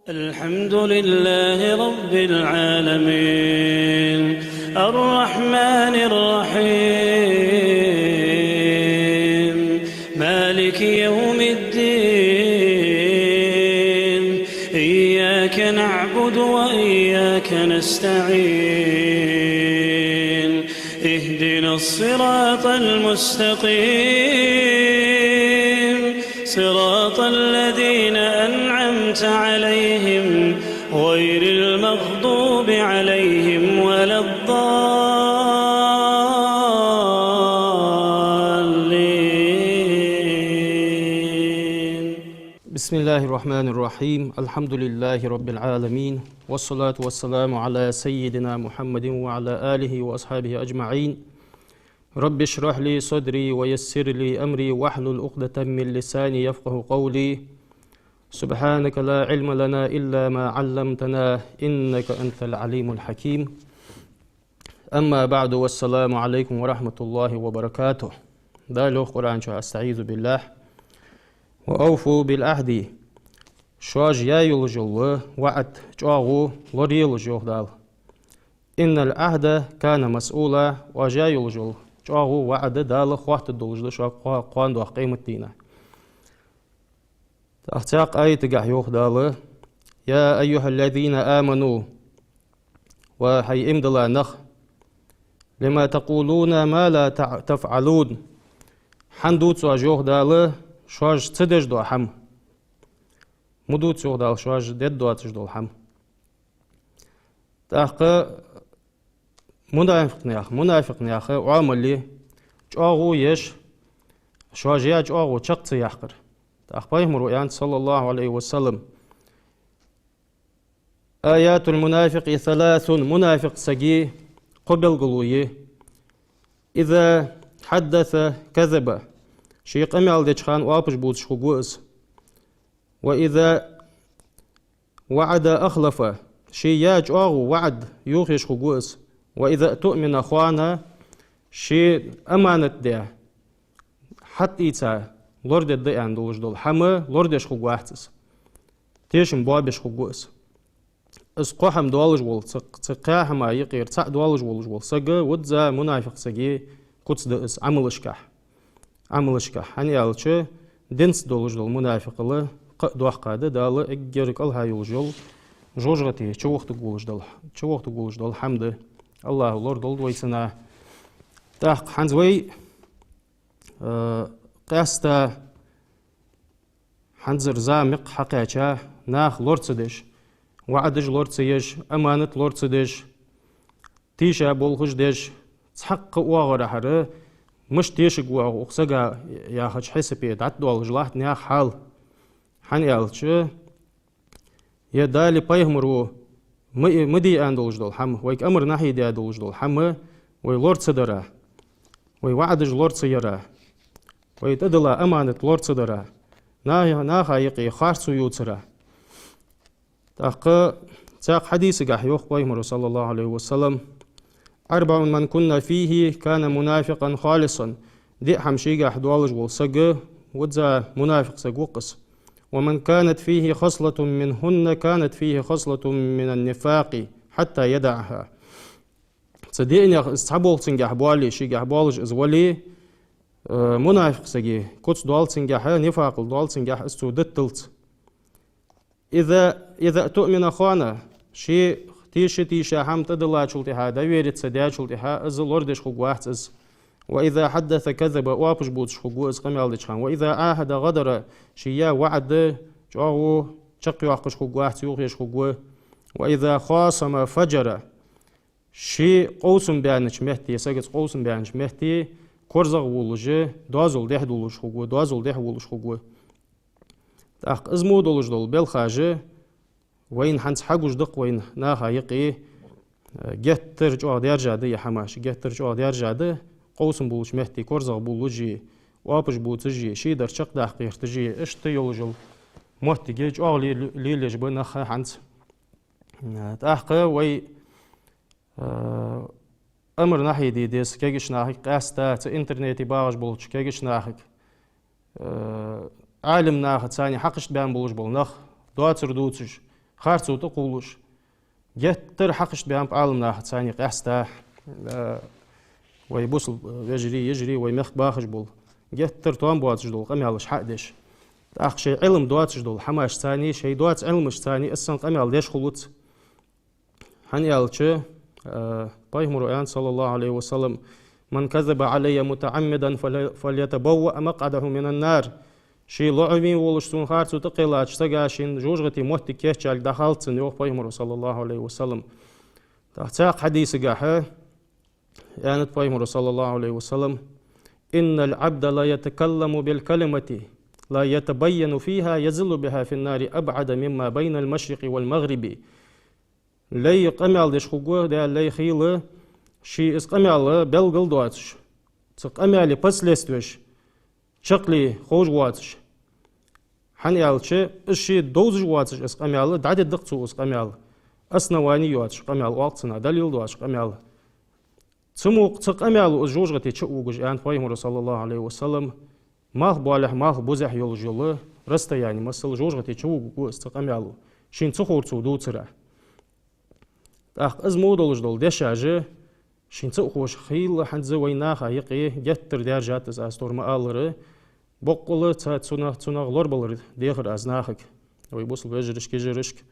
الحمد لله رب العالمين الرحمن الرحيم مالك يوم الدين إياك نعبد وإياك نستعين اهدنا الصراط المستقيم صراط الذين أنعمت عليهم غير المغضوب عليهم ولا الضالين. بسم الله الرحمن الرحيم. الحمد لله رب العالمين والصلاة والسلام على سيدنا محمد وعلى آله وأصحابه أجمعين. رب اشرح لي صدري ويسر لي أمري واحلل عقدة من لساني يفقه قولي. سبحانك لا علم لنا إلا ما علمتنا إنك أنت العليم الحكيم. أما بعد، والسلام عليكم ورحمة الله وبركاته. دالو قرآن شو أستعيذ بالله وأوفوا بالعهد شواج يا يلجل وعد جاغو لوري يلجو دال إن العهد كان مسؤولا وجا يلجل جاغو وعد دال خوات الدولج شو قوان دو قيمة دينا تأختاق آية قحيوخ دال يا أيها الذين آمنوا وحي إمدلا نخ لما تقولون ما لا تفعلون حندوت سواجوخ دال شواج تدج دو حم مدوت سوخ دال شواج دد دو تج دو حم تأخ منافق نياخ وعملي جاغو يش شواجيا جاغو چقت يحقر تأخ بايهم رؤيان صلى الله عليه وسلم آيات المنافق ثلاث منافق سجي قبل قلوي إذا حدث كذب شي قمال ديشخان وابش بوتش خقوز وإذا وعد أخلف شي ياج أغو وعد يوخيش خقوز وإذا تؤمن أخوانا شي أمانة دي حتى إيتا لورد الدي عندوش دول حما لوردش خقواتس تيشم بابش خقوز اسقوحم دوالج وول تقاحم يقير تق دوالج وول سقا ودزا منافق سقي قدس دئس عملشكا هني ألشة دنس دولج دول منافق الله دوح قادة دال إجرك الله يوجل جوجتي شو وقت تقولش دول حمد الله لورد دول ويسنا تحق حنزوي قاستا حنزر زامق حقيقة ناخ لورد سدش وعدج لورد سيش أمانة لورد سدش تيشا بولخش دش تحق واغر حره مش تيشق وقسقا يا خش حسبي دعت دول جلاحت نياخ حال حني ألشة يدالي بايهمرو مدي أندولج دول حم ويك أمر ناحي دي أندولج دول حم وي لورد سدرا وي وعدج لورد سيرا وي تدلا أمانة لورد سدرا ناخا يقي خارسو يوتسرا تاق حديث قحيوخ بايهمرو صلى الله عليه وسلم 4 من كنا فيه كان منافقا خالصا دي حمشيقة حدوالج والسقة ودزا منافق سقوقس ومن كانت فيه خصلة منهن كانت فيه خصلة من النفاق حتى يدعها صدقني استحبول تنجح بوالي شيقة حبوالج ازولي منافق سقي كوتس دوال تنجح نفاق دوال تنجح استو دتلت إذا تؤمن أخوانا شي تيشا حم تدلا شلتها دويرت سديا شلتها از لوردش خقوات از وإذا حدث كذب وابش بوتش خقو از قمال دشخان وإذا عاهد غدر شيا وعد جاغو شقي وقش خقوات يوخيش خقو وإذا خاصم فجر شي قوسم بيانش مهتي ساقس قوسم بيانش مهتي كورزغ ولجه دوازل ديح دولش خقو دوازل ديح ولش خقو تاق ازمو دولش دول بالخاجه وين حنس حقوش دق وين ناخا يقي جتر جو ديار جاده يا حماش جتر جو ديار جاده قوسم بولش مهتي كورزغ بولجي وابش بوتجي شي در شق دحقير تجي اشت يولجل مهتي جيج اغلي ليلج بنخ حنس تاحق وي امر ناحي ديس كيجش ناحي قاستا انترنتي باغش بولش كيجش ناحي عالم ناخد ثاني حقش بان بولش بول نخ دواتر دوتش خارسو تقولوش جتر حقش بيان بعالم ناخد ثاني قاستا ويبوصل يجري ويمخ باخش بول جتر توان بواتش دول قميالش حقدش أخ شيء علم دواتش دول حماش ثاني شيء دوات علمش ثاني أصلا قميال ديش خلوت هنيالش بايمر صلى الله عليه وسلم من كذب علي متعمدا فليتبوأ مقعده من النار شي لعبي ولشتون خارسو تقيلات شتقاشين جوجغتي موتي كيشال دخلتن يوخ بايمر صلى الله عليه وسلم تحتاق حديث قاحة يعني بايمر صلى الله عليه وسلم إن العبد لا يتكلم بالكلمة لا يتبين فيها يزل بها في النار أبعد مما بين المشرق والمغرب لي قمال ديش خوغو دا لي خيل شي اس قمال بلغل دواتش قمالي بسلستوش شقلي خوش واتش حنيالش الشي دوز واتش اس قمال دعد دقتو اس قمال اسنواني واتش قمال وقتنا دليل دواتش قمال تموق تقمال جوجغتي تشوغج ان فايمر صلى الله عليه وسلم مال بالح مال بوزح يول جول رستياني مسل جوجغتي تشوغو استقمال شين تخورتو دوترا أخ أزمودولج دول دشاجة شين تأخوش خيل حنز ويناخا يقي جتر درجات از استور مالره بقول تسنا غلور بلر ديخر أزناخك ويبوصل بجرش كجرشك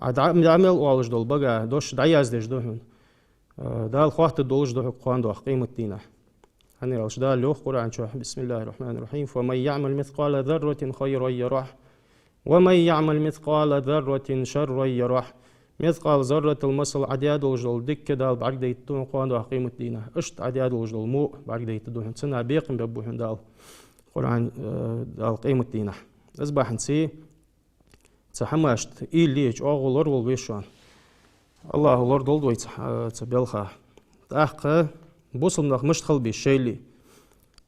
عمل والج دول بقى دوش داياز دش دهن دال خوات دولج ده قوان ده قيمة دينا هني الش دال لوخ قرآن شو بسم الله الرحمن الرحيم فمن يعمل مثقال ذرة خيرا يره ومن يعمل مثقال ذرة شرا يره مثقال ذرة المثل عداد الجل دك دال بعد يتون قوان ده قيمة دينا اشت عداد الجل مو بعد يتدون سنة بيقم ببوهن دال قرآن دال قيمة دينا أصبح نسي تحمشت إيليج أغلر والويشان الله لور دول دويت تبلخا تأخ بوصلنا مشتخل بالشيلي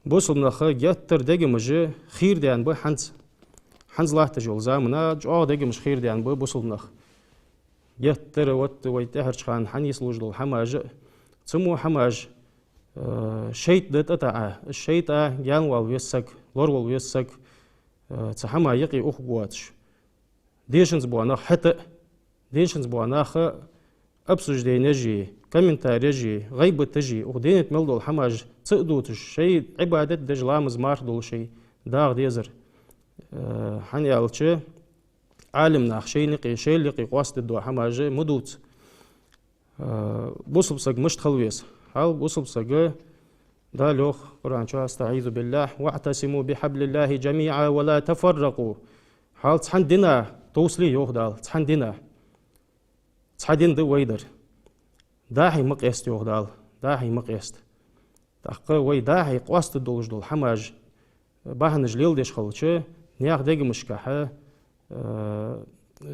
بوصلنا جتر دقي مجي خير ديان بو حنز لا تجول زامنا جو دقي مش خير ديان بو بوصلنا جتر وت ويتهرش خان حنيس لوجل حماج تمو حماج شيت دت أتاع الشيت جان والويسك لور والويسك تحما يقي أخ قواتش ديشنز بوانا حتى ديشنز بوانا أبسج دي نجي كمنتار يجي غيبة تجي وخدينت ملدو الحماج تقدوتش شيء عبادة دج لامز ماردول شيء داغ ديزر حني ألتشي عالم ناخ شيء نقي شيء لقي قواست الدو حماج مدوت بوصل بسق مش تخلويس حال بوصل بسق دالوخ قرآن شو استعيذ بالله واعتصموا بحبل الله جميعا ولا تفرقوا حال تحندنا توصلي يوخ دال تحندنا تحدين دو ويدر داحي مقيست يوخ دال داحي مقيست تحقا وي داحي قواست دولج دول حماج باهن جليل ديش خلچه نياخ ديگ مشكاحة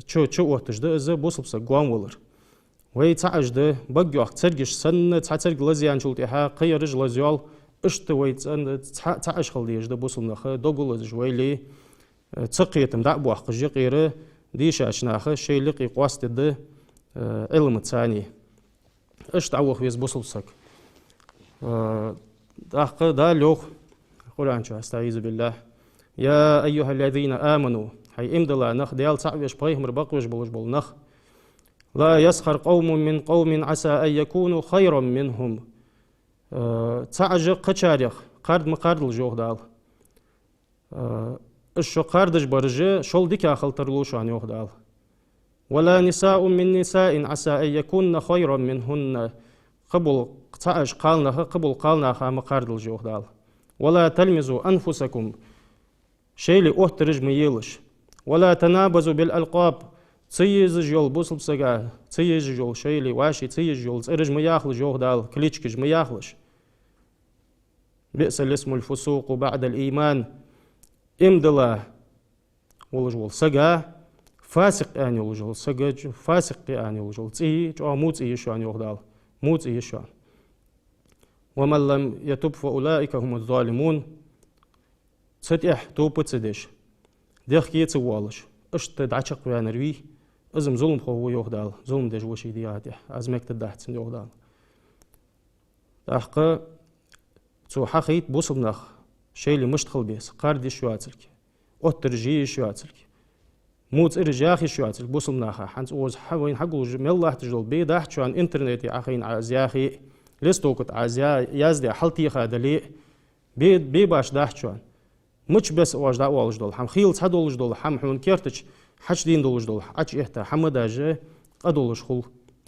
چو اوتش ده ازا بوصل بسا قوان ولر وي تعج ده بقيوخ ترگش سن ترگ لزيان شلتيها قيرج لزيال اشت وي تعج خل ديش ده بوصل نخ دوغل جويلي تقيتم دعبوخ قجي قيره ديش اشناخ شي لقي قواست ده علم الثاني ايش تعوخ ويز بوصل سك دا لوخ قرآن شو استعيذ بالله يا أيها الذين آمنوا حي امدلا نخ ديال صعبش بايهم ربقوش بلوش بل نخ لا يسخر قوم من قوم عسى أن يكونوا خيرا منهم تعج قشاريخ قرد مقارد الجوخ دال الشو قاردش برجي شول ديك آخل ترلوش عن يوخ دال ولا نساء من نساء عسى أن يكون خيرا منهن قبل تعج قالنا قبل قالنا خام قارد الجوخ دال ولا تلمزوا أنفسكم شيء اللي أهترج ميلش ولا تنابزوا بالألقاب تيز جول بوصل بسجا تيز جول شيء اللي واشي تيز جول ترج مياخل جوخ دال كليتشكج مياخلش بئس الاسم الفسوق بعد الإيمان امدلا ولجول سجا فاسق أن يوجول سجج فاسق أن يوجول تي جو موت يشان يوغدال موت يشان ومن لم يتوب فأولئك هم الظالمون ستيح توب تسدش ديخ كيت والش اشت دعشق وانروي ازم ظلم خو يوغدال ظلم دج وشي دياته ازمك تدحت يوغدال احق تو حقيت بوصبنخ شيء اللي مشتخل بيس قاردي شواتلك اوترجي شواتلك موت إرجاخي شوات بوصلناها حنت أوز حوين حقول ملا تجدل بيدح شو عن إنترنت يا أخين عزياخي لستوكت عزيا يازدي حلتي خادلي بي باش داح شو عن مش بس أوج دا أولج دول حم خيل تحدولج دول حم حون كيرتش حش دين دولج دول حش إحتا حمداجة قدولج خل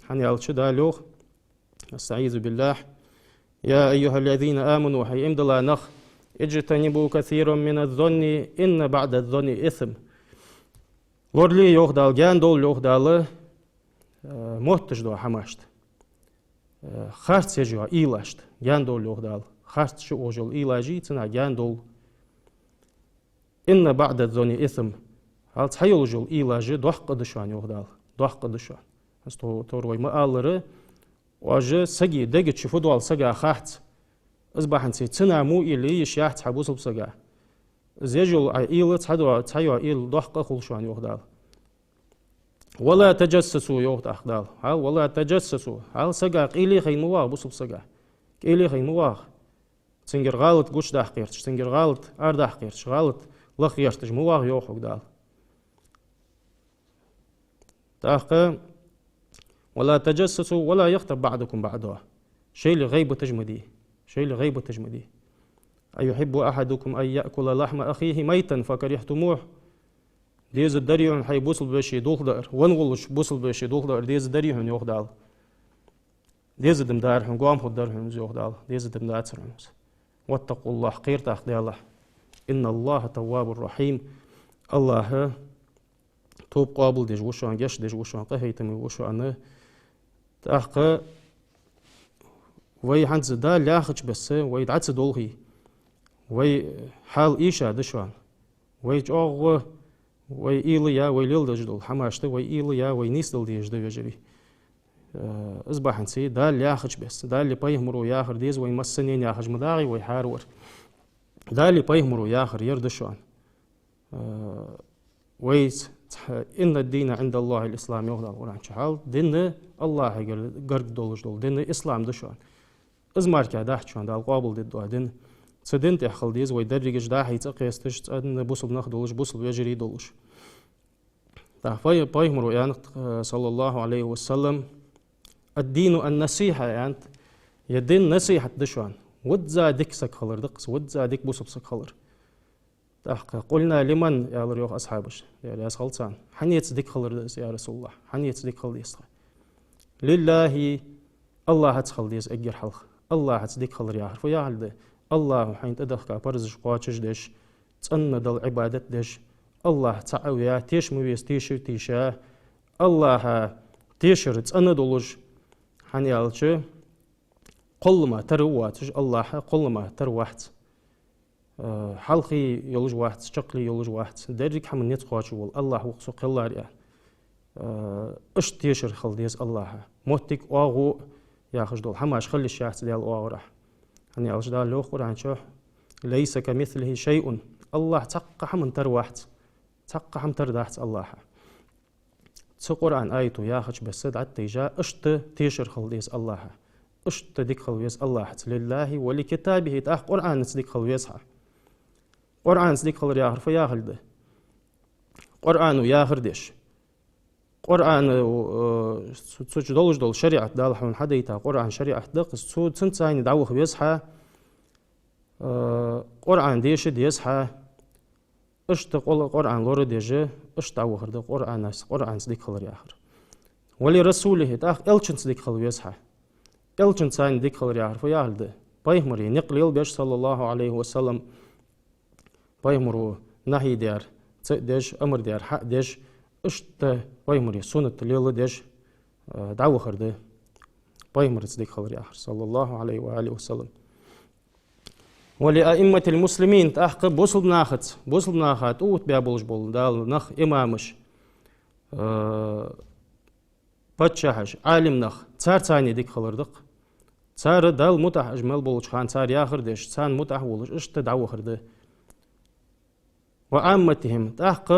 حن يالش دالوخ استعيذ بالله يا أيها الذين آمنوا حي إمدلا نخ اجتنبوا كثيرا من الظن إن بعد الظن إثم لورلي يوخ دال جان دول يوخ دال موتش دو حماشت خارت سجوا إيلاشت جان دول يوخ دال خارت شو أوجل إيلاجي تنا جان دول إن بعد الظن إثم هل تحيل جل إيلاجي دوح قدشان يوخ دال دوح قدشان استو توروي مقالره واجه سجي دقت شوفوا دوال سجا خارت أصبحن سي تنا مو إلي يشيحت حبوس بسجا زيجل إيل تحيو إيل دوح قخلشان يوخ دال ولا تجسسوا يوخ أخدال هل ولا تجسسوا هل سجا قيلي خين مواغ بوصل سجا قيلي خين مواغ تنجر غلط قوش ده حقيرتش تنجر غلط أرد حقيرتش غلط لخ يرتج مواغ يوخ دال تاخ ولا تجسسوا ولا يغتب بعضكم بعضا شيء لغيبة تجمدي شيء لغيبة تجمدي أيحب أحدكم أن يأكل لحم أخيه ميتا فكرهتموه ديز الدريون حي بوصل بشي دوخ دار ونغلش بوصل بشي دوخ دار ديز الدريون يوخ دال ديز دم دارهم قام خد دارهم يوخ دال ديز دم داترهم واتقوا الله قير تاخدي الله إن الله تواب الرحيم الله توب قابل ديج وشوان جش ديج وشوان قهيتم وشوان تاخ وي هنز دا لاخش بس وي دعت دولهي وي حال إيشا دشوان وي جوغ وي إيليا وي ليل دجدول حماشته وي إيليا وي نيستل ديجد وجري أصبح نسي دا لاخش بس دا اللي بيهمرو ياخر ديز وي مسنين ياخج مداغي وي حارور دا اللي بيهمرو ياخر يردشوان وي إن الدين عند الله الإسلام يوغل القرآن شحال دين الله قرد دولج دول دين إسلام دشوان ازمار كاداح شوان دا القابل دي دوا دين تسدين تحخل ديز ويدرجش دا حيتقيستش تأدن بوصل ناخ دولش بوصل ويجري دولش دا فاي مرو يعني صلى الله عليه وسلم الدين النصيحة يعني يدين نصيحة دشوان ودزا ديك سك خلر دقس ودزا ديك بوصل سك خلر قلنا لمن يا لريوخ أصحابش يا لياس خلصان حنيت ديك خلر يا رسول الله حنيت ديك خلر ديس لله الله هتخل ديس أجر حلق الله هتصدق خلر يا حرف يا هلده الله حين تدخل برزش قاتش دش تأن دل عبادة دش الله تعويا تيش مويس تيشر تيشا الله تيشر تأن دلج حنيالش قل ما ترواتش الله قل ما تروحت حلقي يلج واحد شقلي يلج واحد درجك حمل نيت قاتش وول الله وقصو قلار يعني اش تيشر خل ديس الله موتك واغو يا خجدول حماش خلي الشاحت ديال واغرح يعني الجدال لو قرآن شوح ليس كمثله شيء الله تقح من تروحت تقح من تردحت الله تسو قرآن آيته يا خج بسد عالتيجا اشت تيشر خلديس الله اشت ديك خلويس الله لله ولكتابه تاخ قرآن تديك خلويسها قرآن تديك خلر يا حرف يا خلده قرآن يا خردش قرآن سوتش دولج دول شريعة دال حون حديتا قرآن شريعة دقس سو تنتاين دعوه بيسحا قرآن ديش ديسحا اشت قرآن لور ديجي اشت دعوه خرد قرآن صديق خلر ياخر ولي رسوله تاخ الچن صديق خلر يسحا الچن تاين ديق خلر ياخر فياهلده بايمري نقل بيش صلى الله عليه وسلم بايمرو نهي ديار ديش امر ديار حق ديش اشت بايمري سنة ليلة ديش دعوة خرده بايمري صديق خلر ياخر صلى الله عليه وآله وسلم ولأئمة المسلمين تأحق بوصل بناخت اوت بيا بولج بول دال نخ إمامش باتشاهش عالم نخ تار تاني ديك خلردق تار دال متح أجمل بولج خان تار ياخر ديش تان متح بولج اشت دعوة خرده وعامتهم تأحق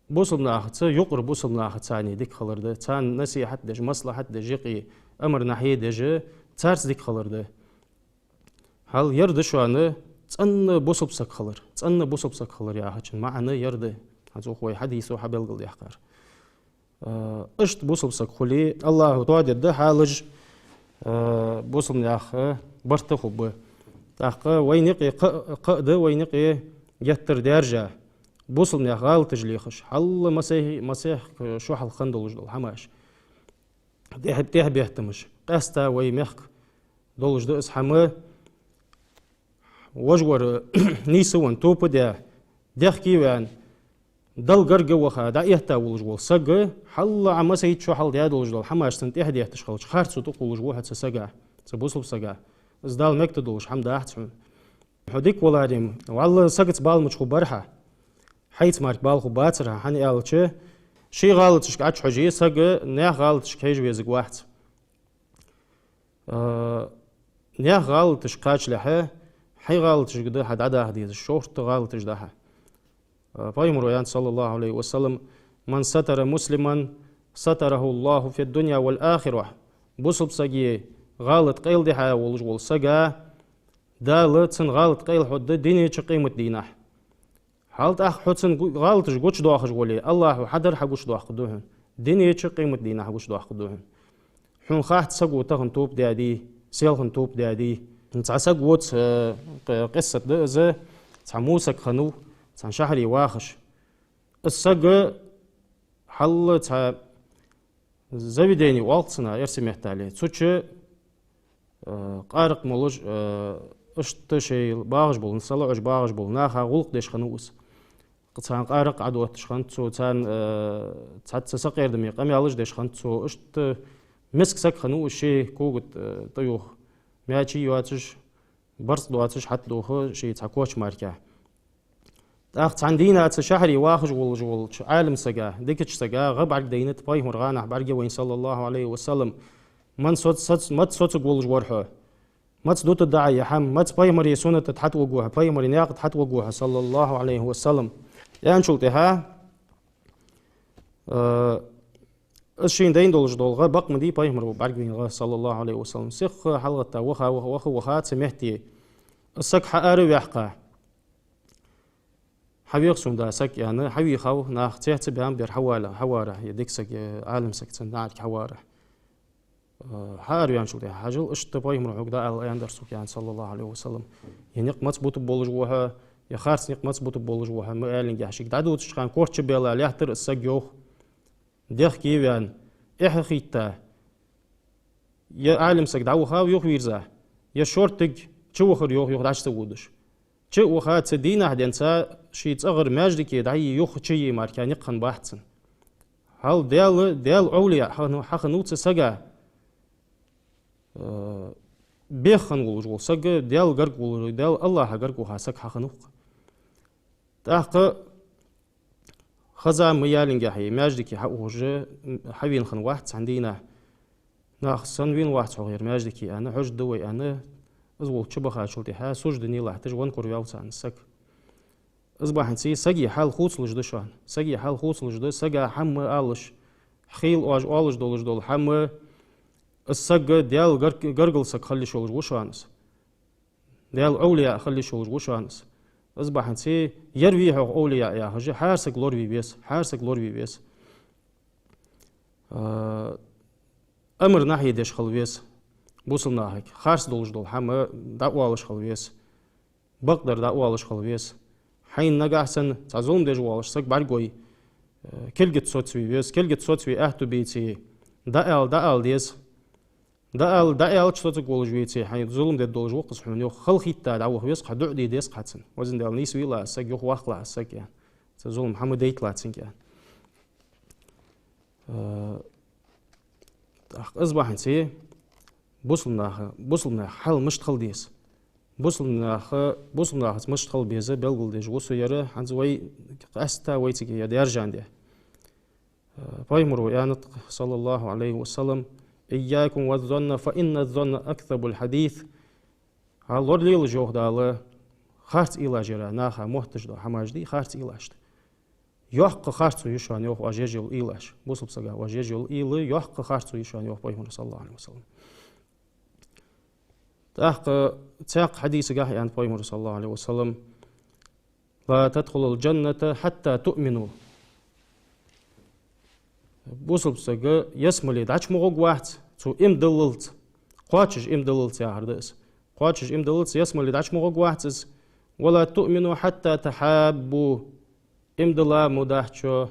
بوصل بناخت يقر بوصل بناخت تاني ديك خلرده تان نصيحة ديش مصلحة ديش يقي أمر نحيي ديش تار ديك خلرده هل يرد شو أنا تأن بوصل بسك خلر تأن بوصل بسك خلر يا هاتشن معنا يرد هذا هو حديث وحبل قل يحقر اشت بوصل سكولي الله توعد ده حالج بوصل ناخ برت خب تاخ وينقي قد وينقي يتر درجة بوصل ناخ غال تجليخش حل مسيح شو حل خندل جدل حماش ده بيهتمش قستا ويمخ دولج ده اسحمه وجور نيسون توب ده كيوان دل قرق وخا دا يهتا ولجول سق حل عمس هيت شو حل ديا ولجول حماش سنت يهدي يهتشخلش خارج تقول ولجول حتى سقع تبوصل سقع ازدال مكتدولش حمد احتسم حديك ولاديم والله سقط بال مشخو برحه حيت مارك بال خو باترها حني قالتش شي غلطش قعد حجي سق نه غلطش كيج ويزق واحد نه غلطش قاش لها حي غلطش قد حد عدا هدي الشورت غلطش دها فايمر صلى الله عليه وسلم من ستر مسلما ستره الله في الدنيا والآخرة بوصل سجي غلط قيل دها ولجول سجا دال تسن غلط قيل حد ديني قيمة دينه حالت أخ حسن غلطش قوش دواخش ولي الله حدر حقوش دواخ قدوهن ديني قيمة دينه حقوش دواخ قدوهن حون خاحت سقو تغن توب دادي سيلخن توب دادي نتعسق ووت قصة دأزة تعموسك خنو تان شهري واخش السق حل تا زبيديني والتنا يرسي محتالي تسوتش قارق مولج اشت شي باغش بول نصلع اش باغش بول ناخا غلق ديش خنوس قطان قارق عدو تشخن تسو تان تات سقير دمي قمي علج ديش خن تسو اشت مسك سك خنو شي كوغت طيوخ مياتشي يواتش برص دواتش حتى دوخ شي تاكوش ماركا أخت عندنا شهري واخج ول عالم سجا ديكش سجا غب على دينة باي مرغانا برجع وين صلى الله عليه وسلم من صوت ما تصوت قول جوارها ما تصدوت الداعي يا حم ما باي مري سنة تحت وجوها باي مري ناقد تحت وجوها صلى الله عليه وسلم يعني شلتها الشين دين دولج دولغا بق مدي باي مرو برجع صلى الله عليه وسلم سخ حلقة وخا سمحتي السك حقاري ويحقى حبيق سوندا سك يعني حبي خو ناخ تحت بيان بير حواره يديك سك عالم سك تنعك حواره حاري يعني شو ده حاجل اشتباي مرعوق ده الان درسوك يعني صلى الله عليه وسلم يعني قمت بوت بولج وها يا خارس قمت بوت بولج وها ما قالين جاشك دادو تشخان كورتش بيلا ليحتر السك يوخ ديخ كيوان اح خيتا يا عالم سك دعو خاو يوخ ويرزا يا شورتج شو خر يوخ داش تودش شو وخات سدينا هدينسا شي تصغر ماجدك يدعي يوخ شي ماركان يقن باحتسن هل ديال أولياء حخنوت سجا بيخن ولجول سجا ديال غرق ولجول ديال الله غرق وحاسك حخنوق تاق خزا ميالين حي ماجدك حوج حوين خن واحد عندنا ناخ سنوين واحد صغير ماجدك أنا حج دوي أنا أزول شبخة شلتي ها سجدني الله تجوان كورياو عن السك أصبح نسي سجي حال خوص لجدشان سجي حال خوص لجد سجا حم آلش خيل أج آلش دول حم السج ديال جرجل سك خلي شغل وشانس ديال أولياء خلي شغل وشانس أصبح نسي يروي حق أولياء يا هجى حارسك لوربي بيس حارسك لوربي بيس أمر ناحية ديش خلويس بوصلنا هيك خارس دول حم دعوالش خلويس بقدر دعوالش خلويس حين نجاحسن تعزوم دجوالش سك برجوي كلجت صوتوي بيس كلجت صوتوي أهتو بيتي دال ديس دال صوت قولج بيتي حين ظلم ده دولج وقص حنيو خلخيتا دعوه بيس قدع دي ديس قاتن وزن دال نيس ويلا سك يخ واخلا سك يعني ظلم محمد ديت لاتسن يعني أصبح نسي بوصلنا حل مشتخل ديس بوصلنا مشتخل بيزا بلغل ديج وصو يرى حنزوي قاستا ويتك يدي يرجع دي بايمرو يعني صلى الله عليه وسلم إياكم والظن فإن الظن أكذب الحديث هالور ليل جوه داله خارت إلا جرا ناخا محتج دا حماج دي خارت إلاشت يحق خارتو يشان يوح واجيجل إلاش بوصل بسقا واجيجل إلي يحق خارتو يشان يوح بايمرو صلى الله عليه وسلم تاق حديث يعني بايمر صلى الله عليه وسلم لا تدخل الجنة حتى تؤمنوا بوصل يسملي دعش مغوق واحد تو إم دللت قاتش إم دللت يا هردس قاتش إم دللت يسملي دعش مغوق واحد ولا تؤمنوا حتى تحابوا إم دلا مدحشو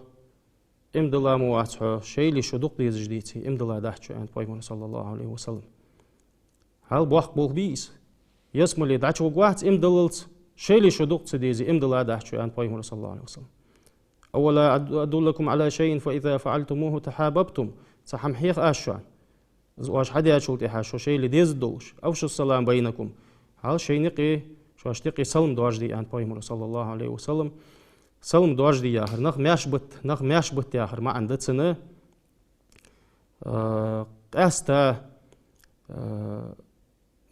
إم دلا مواتشو شيء اللي شدوق ديز جديتي إم دلا دحشو عند بيغمبر صلى الله عليه وسلم هل بوخ بول بيس يسملي دعش مغوق واحد إم دللت شيء اللي شدوق تديزي إم دلا دحشو عند بيغمبر صلى الله عليه وسلم أولا أدلكم على شيء فإذا فعلتموه تحاببتم صحمحيخ آشوان واش حدا شولتي حاشو شيء اللي ديز الدولش أوش السلام بينكم هل شيء نقي شو اشتقي سلم دواجدي عن بيغمبر صلى الله عليه وسلم سلم دواجدي ياخر نخ ماش بت ياخر ما عندت سنة أستا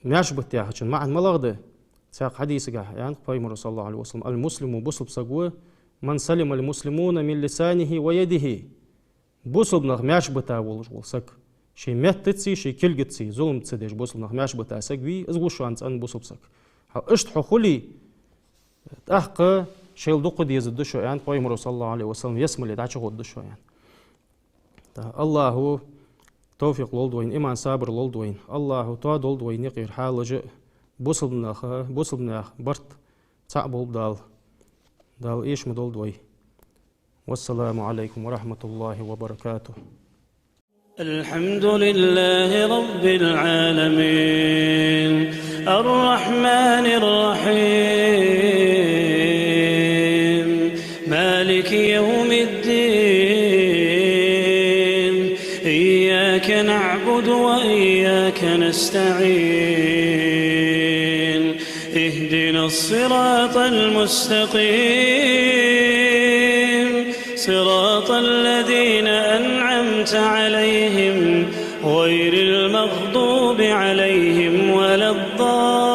ماش بت ياخر ما عند ملغده ساق حديث قاه يعني بيغمبر صلى الله عليه وسلم المسلم بصل بسقوه من سلم المسلمون من لسانه ويده بوصل نخ ماش بتا ولسك شي متتسي شي كلجتسي ظلم تسديش بوصل نخ ماش بتا سقوي ازغوش انت ان بوصل بسك اشت حخولي تحق شيل دق ديز الدشو يعني بيغمبر صلى الله عليه وسلم يسمل دعش غد الدشو يعني الله توفيق لولدوين ايمان صابر لولدوين الله تو دولدوين يقير حالج بوصل نخ برت صعب دال إيش مدول دوي والسلام عليكم ورحمة الله وبركاته. الحمد لله رب العالمين الرحمن الرحيم مالك يوم الدين إياك نعبد وإياك نستعين اهدنا الصراط المستقيم صراط الذين أنعمت عليهم غير المغضوب عليهم ولا الضالين